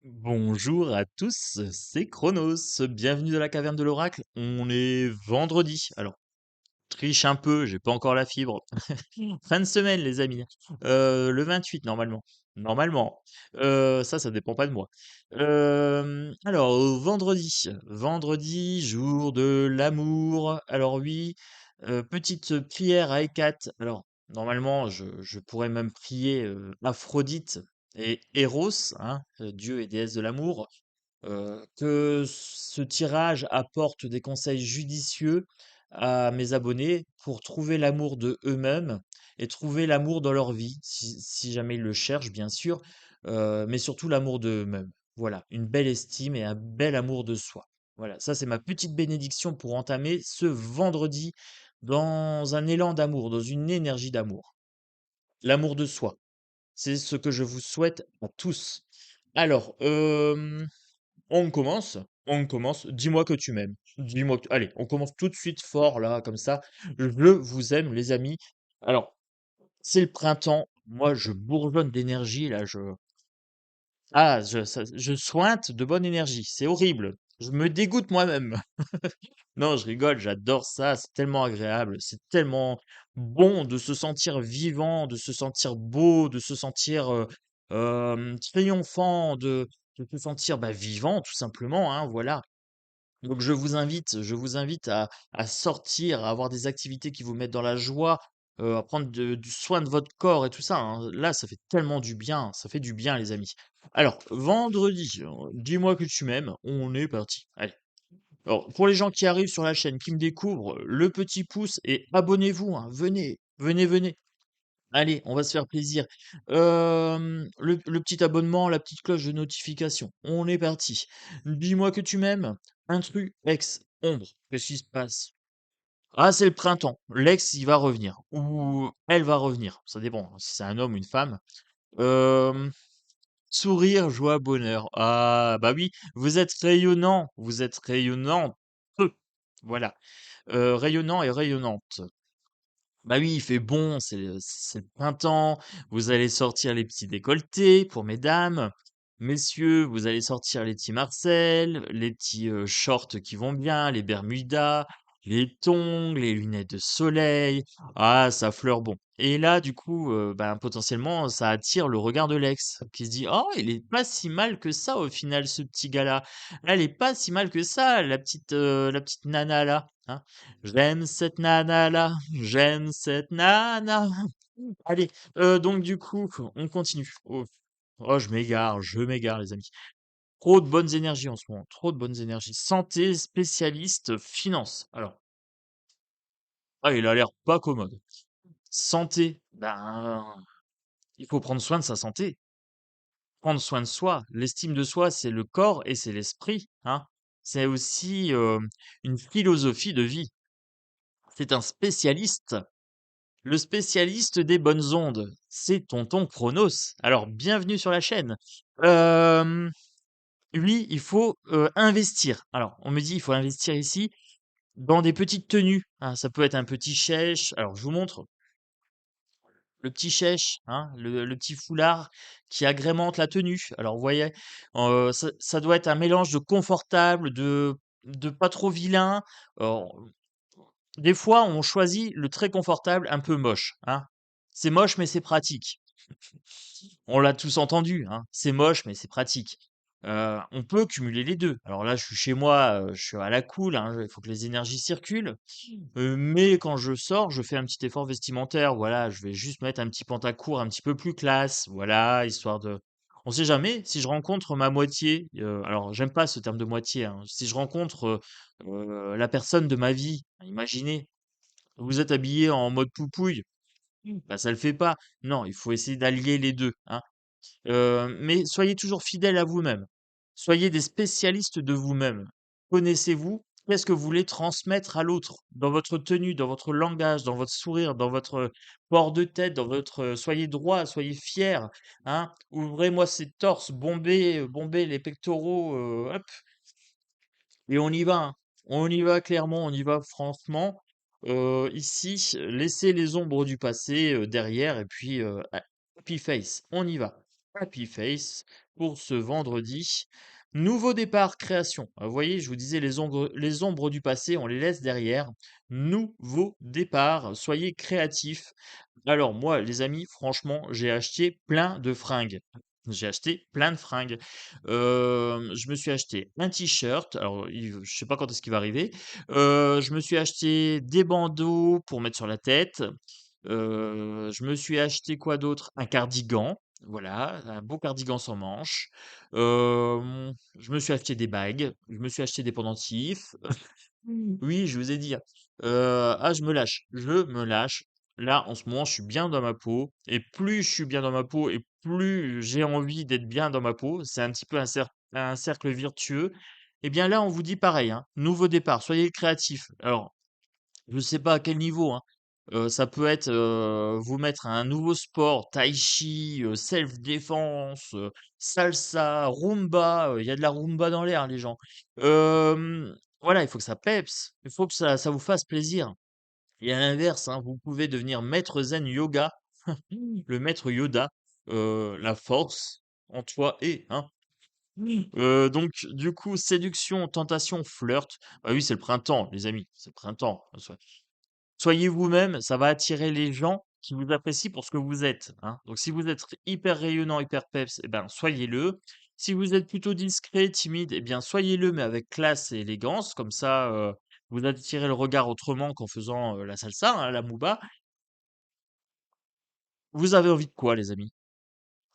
Bonjour à tous, c'est Chronos. Bienvenue dans la caverne de l'oracle. On est vendredi. Alors, triche un peu, j'ai pas encore la fibre. Fin de semaine, les amis. Le 28, normalement. Normalement. Ça dépend pas de moi. Alors, vendredi. Vendredi, jour de l'amour. Alors oui, petite prière à Hécate. Alors, normalement, je pourrais même prier Aphrodite et Eros, hein, dieu et déesse de l'amour. Que ce tirage apporte des conseils judicieux à mes abonnés pour trouver l'amour de eux-mêmes et trouver l'amour dans leur vie, si jamais ils le cherchent, bien sûr, mais surtout l'amour de eux-mêmes. Voilà, une belle estime et un bel amour de soi. Voilà, ça c'est ma petite bénédiction pour entamer ce vendredi dans un élan d'amour, dans une énergie d'amour. L'amour de soi, c'est ce que je vous souhaite à tous. Alors, on commence, on commence. Dis-moi que tu m'aimes. Dis-moi que... Allez, on commence tout de suite fort là, comme ça. Je vous aime, les amis. Alors, c'est le printemps. Moi, je bourgeonne d'énergie là. Je sointe de bonne énergie. C'est horrible. Je me dégoûte moi-même. Non, je rigole. J'adore ça. C'est tellement agréable. C'est tellement bon de se sentir vivant, de se sentir beau, de se sentir triomphant, de se sentir vivant, tout simplement, hein, voilà. Donc je vous invite à sortir, à avoir des activités qui vous mettent dans la joie, à prendre du soin de votre corps et tout ça, hein. Là, ça fait tellement du bien, ça fait du bien, les amis. Alors, vendredi, dis-moi que tu m'aimes, on est parti. Allez. Alors, pour les gens qui arrivent sur la chaîne, qui me découvrent, le petit pouce et abonnez-vous, hein. Venez, venez, venez. Allez, on va se faire plaisir. Le petit abonnement, la petite cloche de notification. On est parti. Dis-moi que tu m'aimes. Intrus, ex, ombre. Qu'est-ce qui se passe? Ah, c'est le printemps. L'ex, il va revenir. Ou elle va revenir. Ça dépend, hein, si c'est un homme ou une femme. Euh, Sourire, joie, bonheur. Ah, bah oui, vous êtes rayonnant. Vous êtes rayonnante. Voilà. Rayonnant et rayonnante. Bah oui, il fait bon, c'est le printemps, vous allez sortir les petits décolletés pour mesdames. Messieurs, vous allez sortir les petits Marcel, les petits shorts qui vont bien, les bermudas, les tongs, les lunettes de soleil. Ah, ça fleure bon. Et là, du coup, potentiellement, ça attire le regard de l'ex, qui se dit, oh, il est pas si mal que ça au final, ce petit gars-là. Elle est pas si mal que ça, la petite nana là, hein. J'aime cette nana là, j'aime cette nana. Allez, donc du coup, on continue. Oh, oh, je m'égare, les amis. Trop de bonnes énergies en ce moment, trop de bonnes énergies. Santé, spécialiste, finance. Alors, ah, il a l'air pas commode. Santé, il faut prendre soin de sa santé. Prendre soin de soi. L'estime de soi, c'est le corps et c'est l'esprit, hein. C'est aussi une philosophie de vie. C'est un spécialiste. Le spécialiste des bonnes ondes, c'est tonton Chronos. Alors, bienvenue sur la chaîne. Euh, Lui, il faut investir. Alors, on me dit, il faut investir ici dans des petites tenues, hein. Ça peut être un petit chèche. Alors, je vous montre le petit chèche, hein, le petit foulard qui agrémente la tenue. Alors, vous voyez, ça doit être un mélange de confortable, de pas trop vilain. Alors, des fois, on choisit le très confortable, un peu moche, hein. C'est moche, mais c'est pratique. On l'a tous entendu, hein. C'est moche, mais c'est pratique. On peut cumuler les 2. Alors là, je suis chez moi, je suis à la cool, hein, il faut que les énergies circulent. Mais quand je sors, je fais un petit effort vestimentaire. Voilà, je vais juste mettre un petit pantacourt un petit peu plus classe. Voilà, histoire de. On sait jamais si je rencontre ma moitié. Alors, j'aime pas ce terme de moitié, hein. Si je rencontre la personne de ma vie, imaginez, vous êtes habillé en mode poupouille, bah ça le fait pas. Non, il faut essayer d'allier les deux, hein. Mais soyez toujours fidèles à vous-même. Soyez des spécialistes de vous-même. Connaissez-vous. Qu'est-ce que vous voulez transmettre à l'autre dans votre tenue, dans votre langage, dans votre sourire, dans votre port de tête, dans votre soyez droit, soyez fiers, hein. Ouvrez-moi ces torses, bombez les pectoraux, hop, et on y va, hein. On y va clairement, on y va franchement. Ici, laissez les ombres du passé derrière et puis happy face. On y va. Happy Face pour ce vendredi. Nouveau départ, création. Vous voyez, je vous disais, les ombres du passé, on les laisse derrière. Nouveau départ, soyez créatifs. Alors moi, les amis, franchement, j'ai acheté plein de fringues. J'ai acheté plein de fringues. Je me suis acheté un t-shirt. Alors, je sais pas quand est-ce qu'il va arriver. Je me suis acheté des bandeaux pour mettre sur la tête. Je me suis acheté quoi d'autre? Un cardigan. Voilà, un beau cardigan sans manches. Je me suis acheté des bagues. Je me suis acheté des pendentifs. Oui, je vous ai dit, hein. Je me lâche, je me lâche. Là, en ce moment, je suis bien dans ma peau et plus je suis bien dans ma peau et plus j'ai envie d'être bien dans ma peau, c'est un petit peu un cercle vertueux. Et bien là, on vous dit pareil, hein, nouveau départ, soyez créatifs. Alors, je sais pas à quel niveau, hein. Ça peut être, vous mettre à un nouveau sport, tai chi, self-défense, salsa, rumba, il y a de la rumba dans l'air, les gens. Voilà, il faut que ça peps, il faut que ça vous fasse plaisir et à l'inverse, hein, vous pouvez devenir maître zen yoga, le maître Yoda, la force en toi est, hein. Donc du coup, séduction, tentation, flirt. Bah oui, c'est le printemps, les amis, c'est le printemps. Soyez vous-même, ça va attirer les gens qui vous apprécient pour ce que vous êtes, hein. Donc si vous êtes hyper rayonnant, hyper peps, eh ben, soyez-le. Si vous êtes plutôt discret, timide, eh bien, soyez-le, mais avec classe et élégance. Comme ça, vous attirez le regard autrement qu'en faisant la salsa, hein, la muba. Vous avez envie de quoi, les amis?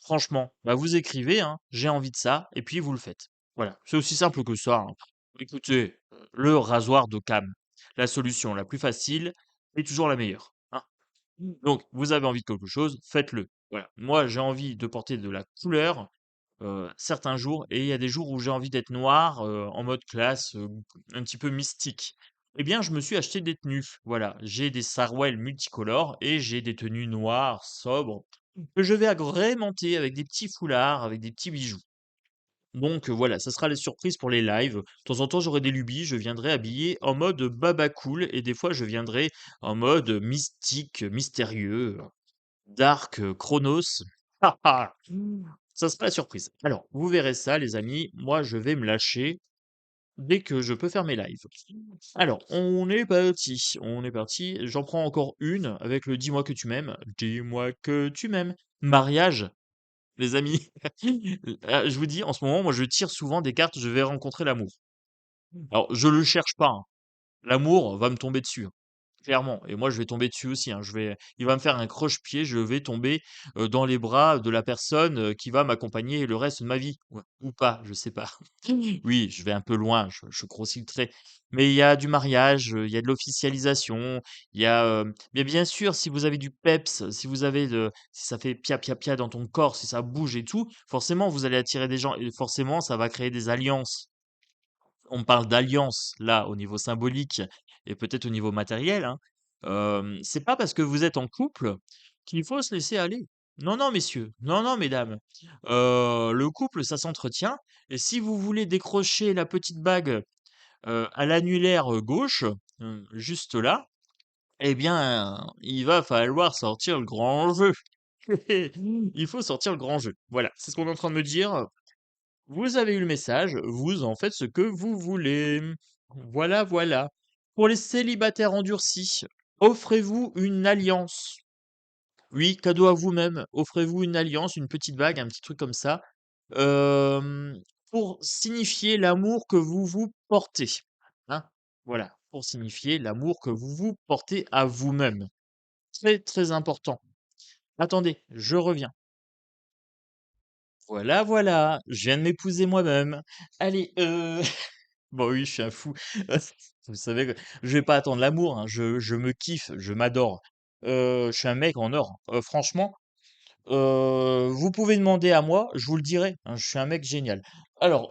Franchement, bah, vous écrivez, hein, j'ai envie de ça, et puis vous le faites. Voilà, c'est aussi simple que ça, hein. Écoutez, le rasoir d'Occam, la solution la plus facile est toujours la meilleure, hein. Donc, vous avez envie de quelque chose, faites-le. Voilà. Moi, j'ai envie de porter de la couleur certains jours, et il y a des jours où j'ai envie d'être noir, en mode classe, un petit peu mystique. Eh bien, je me suis acheté des tenues. Voilà, j'ai des sarouels multicolores et j'ai des tenues noires, sobres, que je vais agrémenter avec des petits foulards, avec des petits bijoux. Donc voilà, ça sera les surprises pour les lives. De temps en temps, j'aurai des lubies, je viendrai habillé en mode baba cool et des fois, je viendrai en mode mystique, mystérieux, dark, chronos. Ah, ah. Ça sera la surprise. Alors, vous verrez ça, les amis. Moi, je vais me lâcher dès que je peux faire mes lives. Alors, on est parti. On est parti. J'en prends encore une avec le dis-moi que tu m'aimes. Dis-moi que tu m'aimes. Mariage, les amis. Je vous dis, en ce moment, moi, je tire souvent des cartes. Je vais rencontrer l'amour. Alors, je le cherche pas, hein. L'amour va me tomber dessus, hein. Clairement, et moi je vais tomber dessus aussi, hein. Il va me faire un croche-pied, je vais tomber, dans les bras de la personne, qui va m'accompagner le reste de ma vie. Ou pas, je sais pas. Oui, je vais un peu loin, je grossis le trait. Mais il y a du mariage, il y a de l'officialisation, il y a, mais bien sûr, si vous avez du peps, si ça fait pia pia pia dans ton corps, si ça bouge et tout, forcément vous allez attirer des gens et forcément ça va créer des alliances. On parle d'alliance là, au niveau symbolique et peut-être au niveau matériel, hein. C'est pas parce que vous êtes en couple qu'il faut se laisser aller. Non, non, messieurs, non, non, mesdames. Le couple, ça s'entretient et si vous voulez décrocher la petite bague, à l'annulaire, gauche, juste là, eh bien, il va falloir sortir le grand jeu. Il faut sortir le grand jeu. Voilà, c'est ce qu'on est en train de me dire. Vous avez eu le message, vous en faites ce que vous voulez. Voilà, voilà. Pour les célibataires endurcis, offrez-vous une alliance. Oui, cadeau à vous-même. Offrez-vous une alliance, une petite bague, un petit truc comme ça, pour signifier l'amour que vous vous portez. Hein? Voilà, pour signifier l'amour que vous vous portez à vous-même. Très, très important. Attendez, je reviens. Voilà, voilà, je viens de m'épouser moi-même. Allez, bon oui, je suis un fou. Vous savez que je vais pas attendre l'amour, hein, je me kiffe, je m'adore. Je suis un mec en or. Franchement, vous pouvez demander à moi, je vous le dirai, hein, je suis un mec génial. Alors,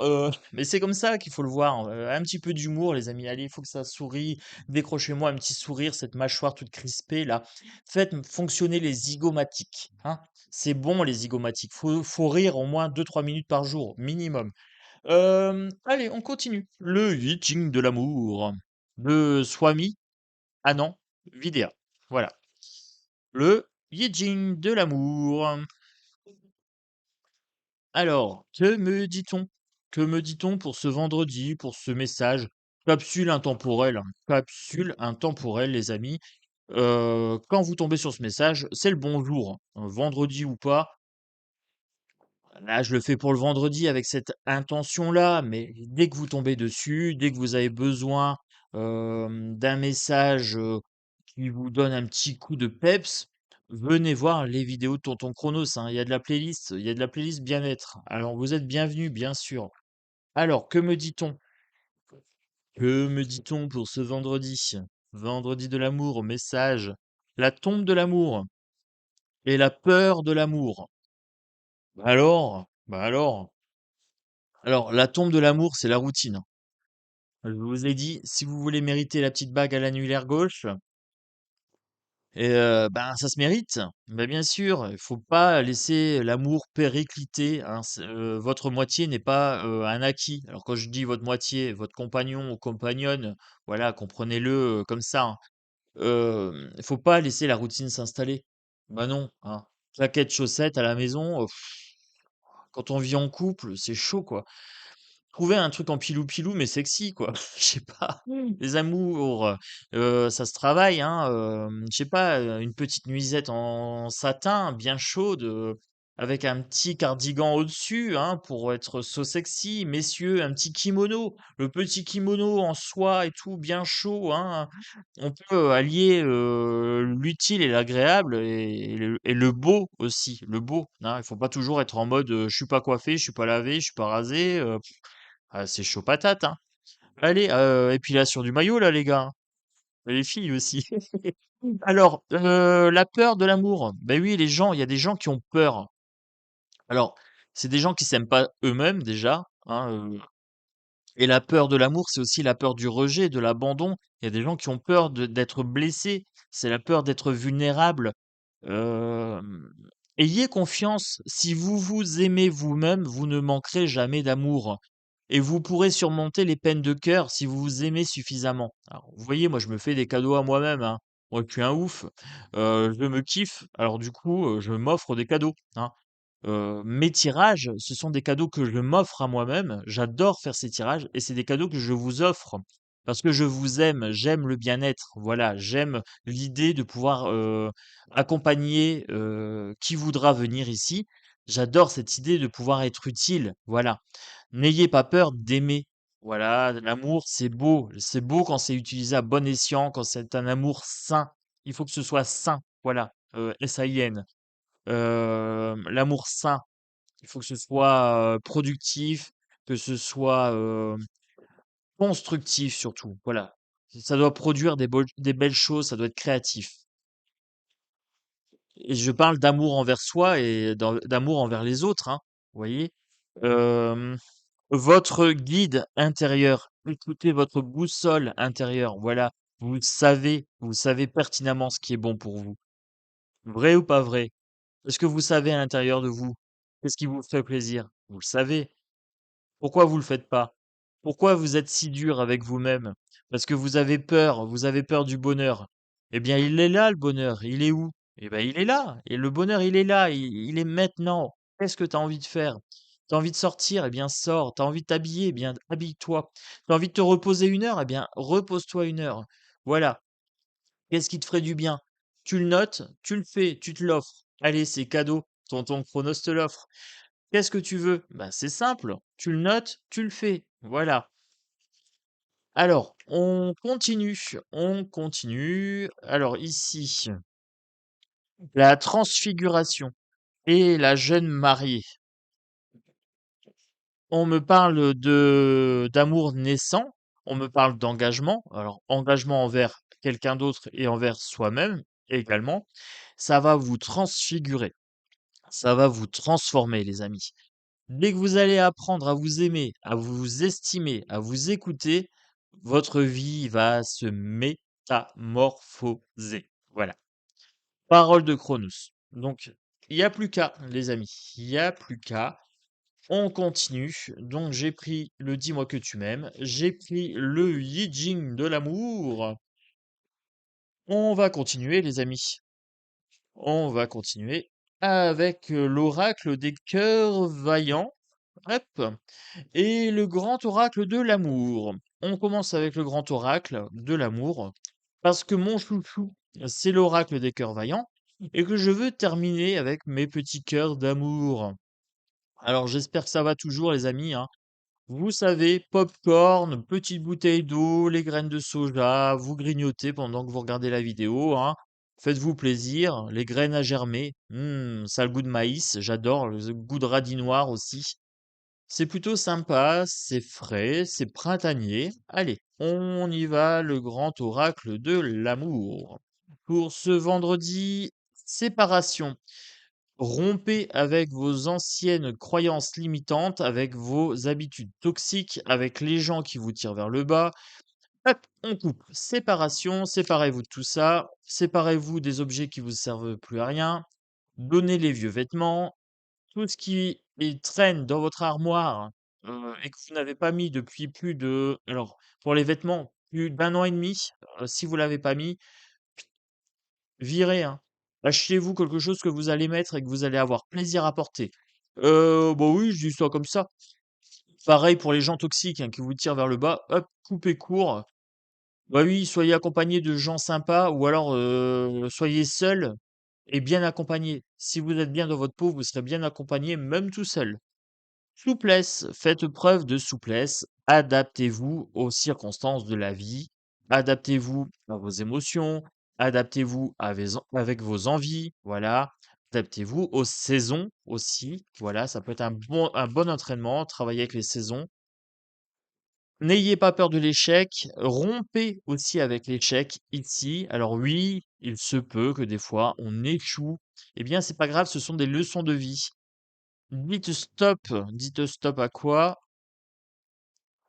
mais c'est comme ça qu'il faut le voir, un petit peu d'humour les amis, allez, il faut que ça sourie. Décrochez-moi un petit sourire, cette mâchoire toute crispée là. Faites fonctionner les zygomatiques, hein. C'est bon les zygomatiques, faut rire au moins 2 3 minutes par jour, minimum. Allez, on continue. Le Yijing de l'amour de Swami Anand Vidya. Voilà. Le Yijing de l'amour. Alors, que me dit-on? Que me dit-on pour ce vendredi, pour ce message? Capsule intemporelle, hein, capsule intemporelle, les amis. Quand vous tombez sur ce message, c'est le bonjour, vendredi ou pas. Là, je le fais pour le vendredi avec cette intention-là, mais dès que vous tombez dessus, dès que vous avez besoin, d'un message, qui vous donne un petit coup de peps, venez voir les vidéos de Tonton Cronos, hein. Il y a de la playlist bien-être. Alors vous êtes bienvenus, bien sûr. Alors, que me dit-on? Que me dit-on pour ce vendredi? Vendredi de l'amour, message. La tombe de l'amour et la peur de l'amour. Alors, la tombe de l'amour, c'est la routine. Je vous ai dit, si vous voulez mériter la petite bague à l'annulaire gauche, ben, ça se mérite. Ben, bien sûr, il faut pas laisser l'amour péricliter, hein. Votre moitié n'est pas, un acquis. Alors quand je dis votre moitié, votre compagnon ou compagnonne, voilà, comprenez-le, comme ça, hein. Il faut pas laisser la routine s'installer. Bah non, hein. Claquettes, chaussettes à la maison, quand on vit en couple, c'est chaud, quoi. Trouver un truc en pilou-pilou, mais sexy, quoi. Je sais pas. Les amours, ça se travaille, hein. Je sais pas, une petite nuisette en satin bien chaude, avec un petit cardigan au-dessus, hein, pour être so sexy. Messieurs, un petit kimono, le petit kimono en soie et tout, bien chaud, hein. On peut allier, l'utile et l'agréable et le beau aussi, le beau, hein. Il faut pas toujours être en mode, je suis pas coiffé, je suis pas lavé, je suis pas rasé, ah, c'est chaud patate, hein. Allez, épilation du maillot là, les gars, hein. Et les filles aussi. Alors, la peur de l'amour. Ben oui, les gens, il y a des gens qui ont peur. Alors, c'est des gens qui s'aiment pas eux-mêmes déjà, hein, et la peur de l'amour, c'est aussi la peur du rejet, de l'abandon. Il y a des gens qui ont peur d'être blessés. C'est la peur d'être vulnérable. Hem, ayez confiance, si vous vous aimez vous-même, vous ne manquerez jamais d'amour et vous pourrez surmonter les peines de cœur si vous vous aimez suffisamment. Alors, vous voyez, moi, je me fais des cadeaux à moi-même, hein. Moi, je suis un ouf, je me kiffe, alors du coup, je m'offre des cadeaux, hein. Mes tirages, ce sont des cadeaux que je m'offre à moi-même. J'adore faire ces tirages et c'est des cadeaux que je vous offre parce que je vous aime, j'aime le bien-être. Voilà, j'aime l'idée de pouvoir, accompagner, qui voudra venir ici. J'adore cette idée de pouvoir être utile, voilà. N'ayez pas peur d'aimer. Voilà, l'amour, c'est beau. C'est beau quand c'est utilisé à bon escient, quand c'est un amour sain. Il faut que ce soit sain, voilà, S-A-I-N. L'amour sain, il faut que ce soit, productif, que ce soit, constructif surtout, voilà. Ça doit produire des belles choses, ça doit être créatif et je parle d'amour envers soi et d'amour envers les autres, hein, vous voyez? Hem, votre guide intérieur, écoutez votre boussole intérieure, voilà. Vous savez pertinemment ce qui est bon pour vous. Vrai ou pas vrai? Est-ce que vous savez à l'intérieur de vous, qu'est-ce qui vous fait plaisir? Vous le savez. Pourquoi vous le faites pas? Pourquoi vous êtes si dur avec vous-même? Parce que vous avez peur du bonheur. Eh bien, il est là le bonheur, il est où? Eh ben, il est là et le bonheur, il est là, il est maintenant. Qu'est-ce que tu as envie de faire? Tu as envie de sortir? Eh bien, sors. Tu as envie de t'habiller? Eh bien, habille-toi. Tu as envie de te reposer 1 heure? Eh bien, repose-toi 1 heure. Voilà. Qu'est-ce qui te ferait du bien? Tu le notes, tu le fais, tu te l'offres. Allez, c'est cadeau. Tonton Chronos te l'offre. Qu'est-ce que tu veux? Bah, c'est simple, tu le notes, tu le fais. Voilà. Alors, on continue, on continue. Alors ici, la transfiguration et la jeune mariée. On me parle de d'amour naissant, on me parle d'engagement. Alors, engagement envers quelqu'un d'autre et envers soi-même également. Ça va vous transfigurer, ça va vous transformer, les amis. Dès que vous allez apprendre à vous aimer, à vous estimer, à vous écouter, votre vie va se métamorphoser. Voilà. Parole de Chronos. Donc, il n'y a plus qu'à, les amis. Il n'y a plus qu'à. On continue. Donc, j'ai pris le dis-moi que tu m'aimes. J'ai pris le Yi Jing de l'amour. On va continuer, les amis. On va continuer. avec, l'oracle des cœurs vaillants. Hop. Et le grand oracle de l'amour. On commence avec le grand oracle de l'amour, parce que mon chouchou, c'est l'oracle des cœurs vaillants, et que je veux terminer avec mes petits cœurs d'amour. Alors j'espère que ça va toujours, les amis, hein. Vous savez, popcorn, petite bouteille d'eau, les graines de soja, vous grignotez pendant que vous regardez la vidéo, hein. Faites-vous plaisir, les graines à germer. Ça a le goût de maïs, j'adore, le goût de radis noir aussi. C'est plutôt sympa, c'est frais, c'est printanier. Allez, on y va, le grand oracle de l'amour. Pour ce vendredi, séparation. Rompez avec vos anciennes croyances limitantes, avec vos habitudes toxiques, avec les gens qui vous tirent vers le bas. Hop, on coupe. Séparation, séparez-vous de tout ça. Séparez-vous des objets qui vous servent plus à rien. Donnez les vieux vêtements, tout ce qui traîne dans votre armoire, et que vous n'avez pas mis depuis plus de alors pour les vêtements, plus d'un an et demi, si vous l'avez pas mis, virez, hein. Achetez-vous quelque chose que vous allez mettre et que vous allez avoir plaisir à porter. Bah, oui, je dis ça comme ça. Pareil pour les gens toxiques, hein, qui vous tirent vers le bas, hop, coupez court. Bah, oui, soyez accompagnés de gens sympas ou alors, soyez seul et bien accompagné. Si vous êtes bien dans votre peau, vous serez bien accompagné même tout seul. Souplesse, faites preuve de souplesse, adaptez-vous aux circonstances de la vie, adaptez-vous à vos émotions, adaptez-vous avec vos envies, voilà, adaptez-vous aux saisons aussi, voilà, ça peut être un bon entraînement, travailler avec les saisons. N'ayez pas peur de l'échec, rompez aussi avec l'échec ici. Alors oui, il se peut que des fois on échoue, eh bien c'est pas grave, ce sont des leçons de vie. Dites stop. Dites stop à quoi?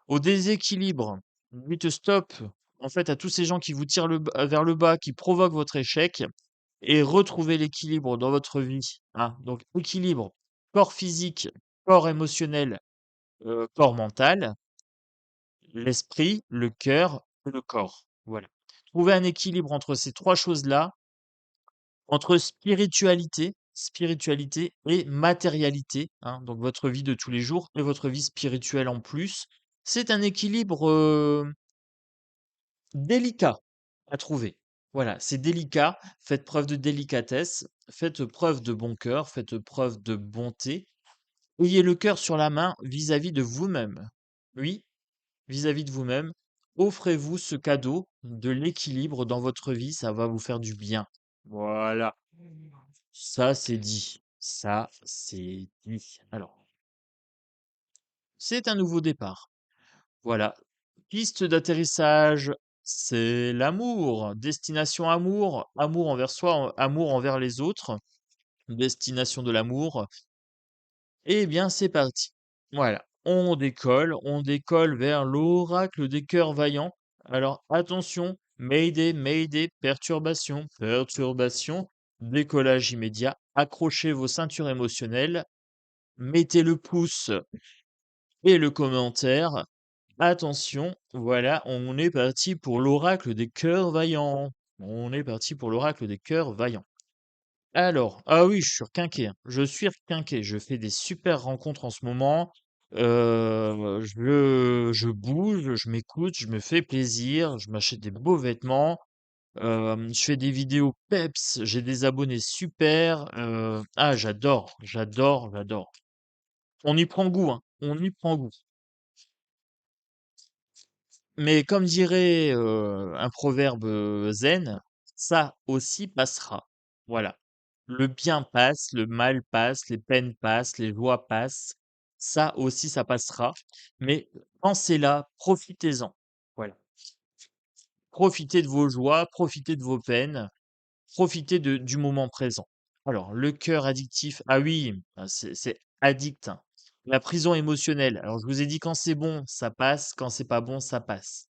Au déséquilibre. Dites stop, en fait, à tous ces gens qui vous tirent vers le bas, qui provoquent votre échec et retrouvez l'équilibre dans votre vie, hein. Donc équilibre, corps physique, corps émotionnel, corps mental, l'esprit, le cœur et le corps. Voilà. Trouvez un équilibre entre ces 3 choses-là, entre spiritualité et matérialité, hein, donc votre vie de tous les jours et votre vie spirituelle en plus. C'est un équilibre, délicat à trouver. Voilà, c'est délicat. Faites preuve de délicatesse, faites preuve de bon cœur, faites preuve de bonté. Ayez le cœur sur la main vis-à-vis de vous-même. Oui, vis-à-vis de vous-même. Offrez-vous ce cadeau de l'équilibre dans votre vie, ça va vous faire du bien. Voilà. Ça, c'est dit. Ça, c'est dit. Alors, c'est un nouveau départ. Voilà. Piste d'atterrissage, c'est l'amour. Destination amour, amour envers soi, amour envers les autres. Destination de l'amour. Eh bien, c'est parti. Voilà. On décolle vers l'oracle des cœurs vaillants. Alors, attention, Mayday, Mayday, perturbation, perturbation, décollage immédiat. Accrochez vos ceintures émotionnelles, mettez le pouce et le commentaire. Attention, voilà, on est parti pour l'oracle des cœurs vaillants. On est parti pour l'oracle des cœurs vaillants. Alors, ah oui, je suis requinqué, hein. Je suis requinqué. Je fais des super rencontres en ce moment. Je bouge, je m'écoute, je me fais plaisir, je m'achète des beaux vêtements. Je fais des vidéos peps, j'ai des abonnés super. Ah, j'adore, j'adore, j'adore. On y prend goût, hein. On y prend goût. Mais comme dirait, un proverbe, zen, ça aussi passera. Voilà. Le bien passe, le mal passe, les peines passent, les joies passent. Ça aussi, ça passera. Mais pensez-là, profitez-en. Voilà. Profitez de vos joies, profitez de vos peines, profitez du moment présent. Alors, le cœur addictif, ah oui, c'est addict, hein. La prison émotionnelle. Alors, je vous ai dit quand c'est bon, ça passe, quand c'est pas bon, ça passe.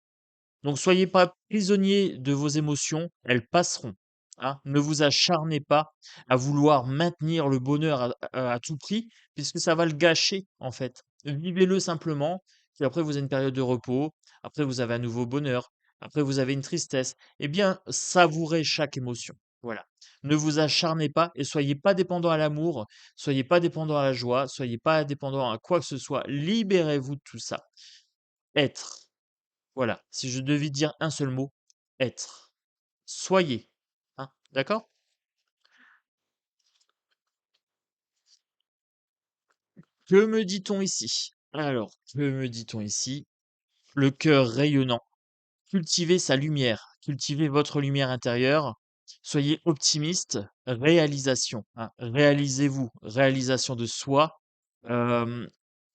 Donc soyez pas prisonniers de vos émotions, elles passeront, hein. Ne vous acharnez pas à vouloir maintenir le bonheur à tout prix, puisque ça va le gâcher, en fait. Vivez-le simplement, puis après vous avez une période de repos, après vous avez un nouveau bonheur, après vous avez une tristesse. Eh bien, savourez chaque émotion. Voilà. Ne vous acharnez pas et soyez pas dépendant à l'amour, soyez pas dépendant à la joie, soyez pas dépendant à quoi que ce soit. Libérez-vous de tout ça. Être. Voilà. Si je devais dire un seul mot, être. Soyez. Hein, d'accord? Que me dit-on ici? Alors, que me dit-on ici? Le cœur rayonnant. Cultivez sa lumière, cultivez votre lumière intérieure, soyez optimiste, réalisation, hein, réalisez-vous, réalisation de soi. Euh,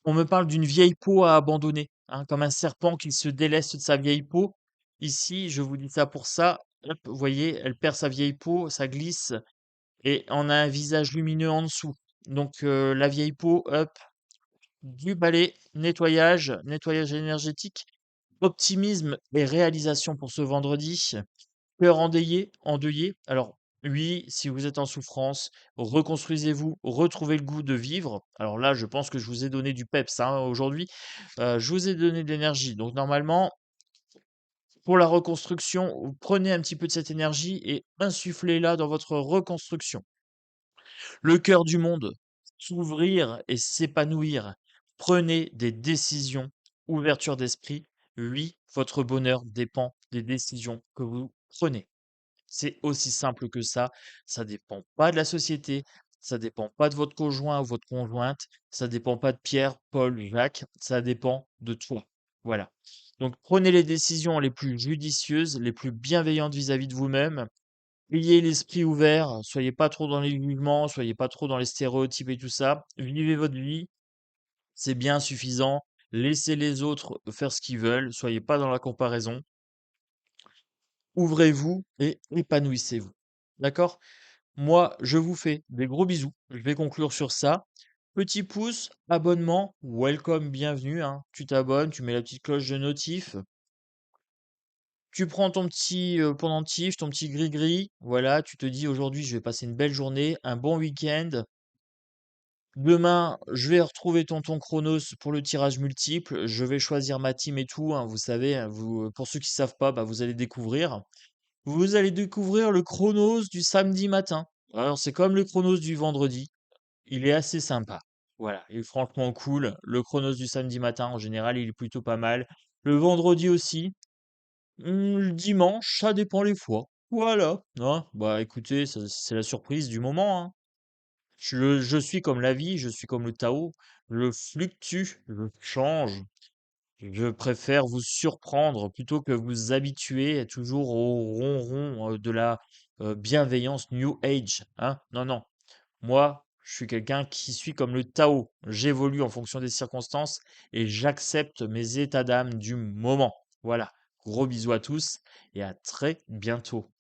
on me parle d'une vieille peau à abandonner, hein, comme un serpent qui se délaisse de sa vieille peau. Ici, je vous dis ça pour ça. Hop, vous voyez, elle perd sa vieille peau, ça glisse, et on a un visage lumineux en dessous. Donc la vieille peau, hop, du balai, nettoyage, nettoyage énergétique. Optimisme et réalisation pour ce vendredi. Cœur endeuillé. Alors, oui, si vous êtes en souffrance, reconstruisez-vous, retrouvez le goût de vivre. Alors là, je pense que je vous ai donné du peps hein, aujourd'hui. Je vous ai donné de l'énergie. Donc normalement, pour la reconstruction, vous prenez un petit peu de cette énergie et insufflez-la dans votre reconstruction. Le cœur du monde, s'ouvrir et s'épanouir. Prenez des décisions, ouverture d'esprit. Oui, votre bonheur dépend des décisions que vous prenez. C'est aussi simple que ça. Ça dépend pas de la société, ça dépend pas de votre conjoint ou votre conjointe, ça dépend pas de Pierre, Paul, Jacques, ça dépend de toi. Voilà. Donc prenez les décisions les plus judicieuses, les plus bienveillantes vis-à-vis de vous-même. Ayez l'esprit ouvert, soyez pas trop dans les jugements, soyez pas trop dans les stéréotypes et tout ça. Vivez votre vie, c'est bien suffisant. Laissez les autres faire ce qu'ils veulent, soyez pas dans la comparaison. Ouvrez-vous et épanouissez-vous. D'accord? Moi, je vous fais des gros bisous. Je vais conclure sur ça. Petit pouce, abonnement, welcome, bienvenue, hein. Tu t'abonnes, tu mets la petite cloche de notif. Tu prends ton petit pendentif, ton petit gris-gris. Voilà, tu te dis aujourd'hui, je vais passer une belle journée, un bon week-end. Demain, je vais retrouver tonton Chronos pour le tirage multiple. Je vais choisir ma team et tout, hein, vous savez, hein, vous, pour ceux qui savent pas, bah, vous allez découvrir. Vous allez découvrir le Chronos du samedi matin. Alors, c'est comme le Chronos du vendredi. Il est assez sympa. Voilà, il est franchement cool. Le Chronos du samedi matin, en général, il est plutôt pas mal. Le vendredi aussi. Le dimanche, ça dépend les fois. Voilà. Hein, bah écoutez, c'est la surprise du moment, hein. Je suis comme la vie, je suis comme le Tao. Je fluctue, je change. Je préfère vous surprendre plutôt que vous habituer toujours au ronron de la bienveillance New Age. Hein? Non, non. Moi, je suis quelqu'un qui suis comme le Tao. J'évolue en fonction des circonstances et j'accepte mes états d'âme du moment. Voilà. Gros bisous à tous et à très bientôt.